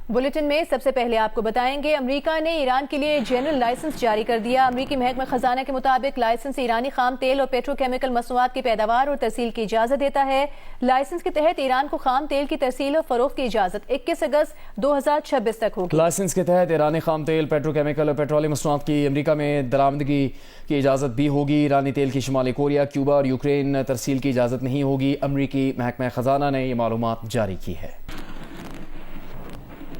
Bulletin में सबसे पहले आपको बताएंगे, अमेरिका ने ईरान के लिए जनरल लाइसेंस जारी कर दिया। अमेरिकी महकमा खजाना के मुताबिक लाइसेंस ईरानी खाम तेल और पेट्रोकेमिकल मसनूआत की पैदावार और तरसील की इजाजत देता है। लाइसेंस के तहत ईरान को खाम तेल की तरसील और फरोख्त की इजाजत 21 अगस्त 2026 तक होगी। लाइसेंस के तहत ईरानी खाम तेल, पेट्रोकेमिकल और पेट्रोलियम मसनूआत की अमेरिका में दरामदगी की इजाजत भी होगी। ईरानी तेल की शुमाली कोरिया, क्यूबा और यूक्रेन तरसील की इजाजत नहीं होगी। अमेरिकी महकमा खजाना ने ये मालूमात जारी की है।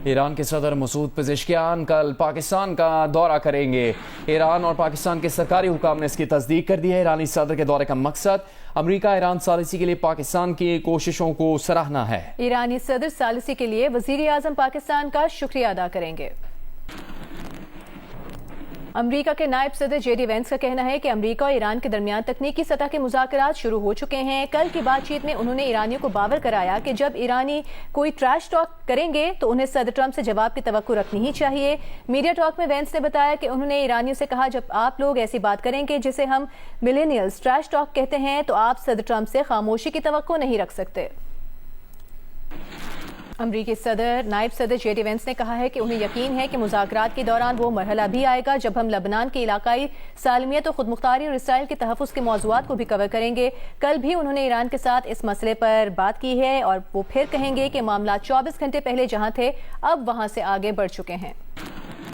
ईरान के सदर मसूद पेज़ेश्कियान कल पाकिस्तान का दौरा करेंगे। ईरान और पाकिस्तान के सरकारी हुकाम ने इसकी तस्दीक कर दी है। ईरानी सदर के दौरे का मकसद अमेरिका ईरान सालिसी के लिए पाकिस्तान की कोशिशों को सराहना है। ईरानी सदर सालिसी के लिए वज़ीर आज़म पाकिस्तान का शुक्रिया अदा करेंगे। अमेरिका के नायब सदर जेडी वेंस का कहना है कि अमेरिका और ईरान के दरमियान तकनीकी सतह के मुज़ाकरात शुरू हो चुके हैं। कल की बातचीत में उन्होंने ईरानियों को बावर कराया कि जब ईरानी कोई ट्रैश टॉक करेंगे तो उन्हें सदर ट्रंप से जवाब की तवक्को रखनी ही चाहिए। मीडिया टॉक में वेंस ने बताया कि उन्होंने ईरानियों से कहा, जब आप लोग ऐसी बात करेंगे जिसे हम मिलेनियल्स ट्रैश टॉक कहते हैं, तो आप सदर ट्रंप से खामोशी की तवक्को नहीं रख सकते। अमरीकी सदर नायब सदर जेडी वेंस ने कहा है कि उन्हें यकीन है कि मुज़ाकरात के दौरान वो मरहला भी आएगा जब हम लबनान की इलाकाई सालमियत और खुदमुख्तारी और इसराइल के तहफ़्फ़ुज़ के मौज़ूआत को भी कवर करेंगे। कल भी उन्होंने ईरान के साथ इस मसले पर बात की है और वो फिर कहेंगे कि मामला 24 घंटे पहले जहां थे अब वहां से आगे बढ़ चुके हैं।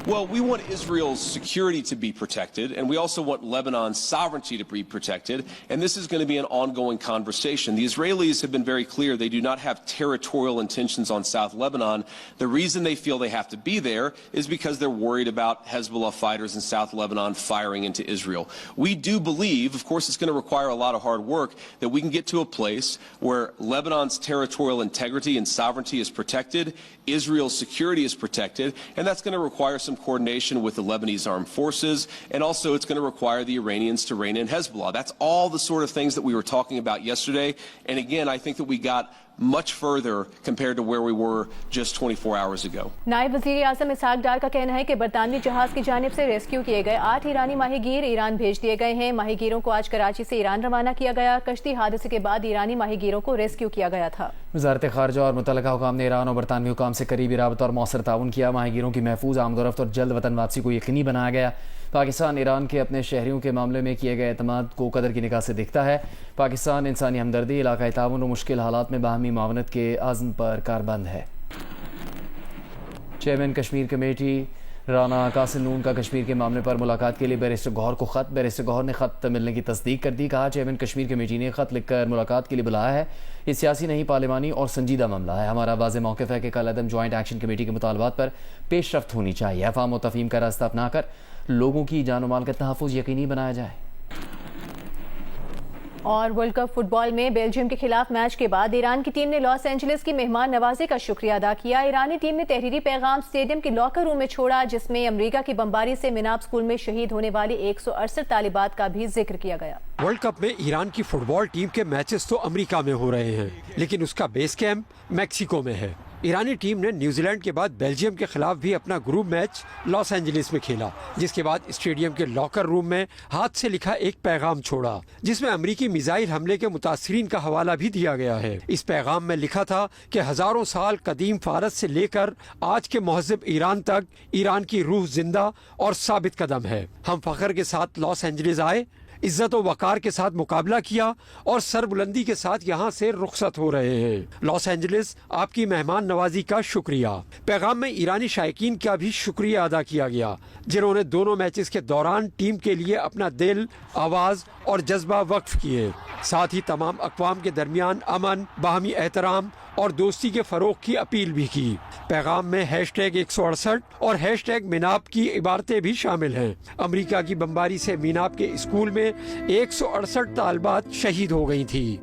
Well, we want Israel's security to be protected, and we also want Lebanon's sovereignty to be protected, and this is going to be an ongoing conversation. The Israelis have been very clear they do not have territorial intentions on South Lebanon. The reason they feel they have to be there is because they're worried about Hezbollah fighters in South Lebanon firing into Israel. We do believe, of course it's going to require a lot of hard work, that we can get to a place where Lebanon's territorial integrity and sovereignty is protected, Israel's security is protected, and that's going to require some coordination with the Lebanese armed forces, and also it's going to require the Iranians to rein in Hezbollah. That's all the sort of things that we were talking about yesterday, and again, I think that we got much further compared to where we were just 24 hours ago. नायब वज़ीर आज़म इसहाक डार का कहना है कि बरतानवी जहाज की जानिब से रेस्क्यू किए गए 8 ईरानी माहीगीर ईरान भेज दिए गए हैं। माहीगीरों को आज कराची से ईरान रवाना किया गया। कश्ती हादसे के बाद ईरानी माहीगीरों को रेस्क्यू किया गया था। वज़ारत ख़ारजा और मुतल्लिका हुकाम ने ईरान और बरतानवी हुकाम से करीबी राबता और मौसर ताउन किया। माहीगीरों की महफूज आमदोरफ्त और जल्द वतन वापसी को यकीनी बनाया गया। पाकिस्तान ईरान के अपने शहरियों के मामले में किए गए एतमाद को कदर की निगाह से दिखता है। पाकिस्तान इंसानी हमदर्दी, इलाकाई ताउन और मुश्किल हालात में बाहमी मावनत के आज़म पर कारबंद है। चेयरमैन कश्मीर कमेटी राना कासिम नून का कश्मीर के मामले पर मुलाकात के लिए बैरिस्टर गौहर को ख़त, बैरिस्टर गौहर ने ख़त मिलने की तस्दीक कर दी। कहा, चेयरमैन कश्मीर कमेटी ने ख़त लिखकर मुलाकात के लिए बुलाया है। ये सियासी नहीं, पार्लिमानी और संजीदा मामला है। हमारा वाज़ेह मौक़िफ़ है कि कल अदम जॉइंट एक्शन कमेटी के मुतालबात पर पेशरफ्त होनी चाहिए। अफ़ाम और तफ़हीम का रास्ता अपना कर लोगों की जान और माल का तहफ़्फ़ुज़ यकीनी बनाया जाए। और वर्ल्ड कप फुटबॉल में बेल्जियम के खिलाफ मैच के बाद ईरान की टीम ने लॉस एंजलिस की मेहमान नवाजी का शुक्रिया अदा किया। ईरानी टीम ने तहरीरी पैगाम स्टेडियम के लॉकर रूम में छोड़ा, जिसमें अमेरिका की बमबारी से मिनाब स्कूल में शहीद होने वाली 168 तालिबात का भी जिक्र किया गया। वर्ल्ड कप में ईरान की फुटबॉल टीम के मैचेस तो अमेरिका में हो रहे हैं, लेकिन उसका बेस कैंप मैक्सिको में है। ईरानी टीम ने न्यूजीलैंड के बाद बेल्जियम के खिलाफ भी अपना ग्रुप मैच लॉस एंजलिस में खेला, जिसके बाद स्टेडियम के लॉकर रूम में हाथ से लिखा एक पैगाम छोड़ा, जिसमें अमेरिकी मिसाइल हमले के मुतासरीन का हवाला भी दिया गया है। इस पैगाम में लिखा था कि हजारों साल कदीम फारस से लेकर आज के महज़ब ईरान तक ईरान की रूह जिंदा और साबित कदम है। हम फख्र के साथ लॉस एंजलिस आए, इज्जत और वकार के साथ मुकाबला किया और सरबुलंदी के साथ यहाँ से रुखसत हो रहे हैं। लॉस एंजलिस, आपकी मेहमान नवाजी का शुक्रिया। पैगाम में ईरानी शायकीन का भी शुक्रिया अदा किया गया, जिन्होंने दोनों मैचेस के दौरान टीम के लिए अपना दिल, आवाज़ और जज्बा वक्फ किए। साथ ही तमाम अक़वाम के दरमियान अमन, बाहमी एहतराम और दोस्ती के फ़रोग़ की अपील भी की। पैगाम में #168 और #मिनाब की इबारतें भी शामिल हैं। अमेरिका की बमबारी से मिनाब के स्कूल में 168 तालिबात शहीद हो गई थी।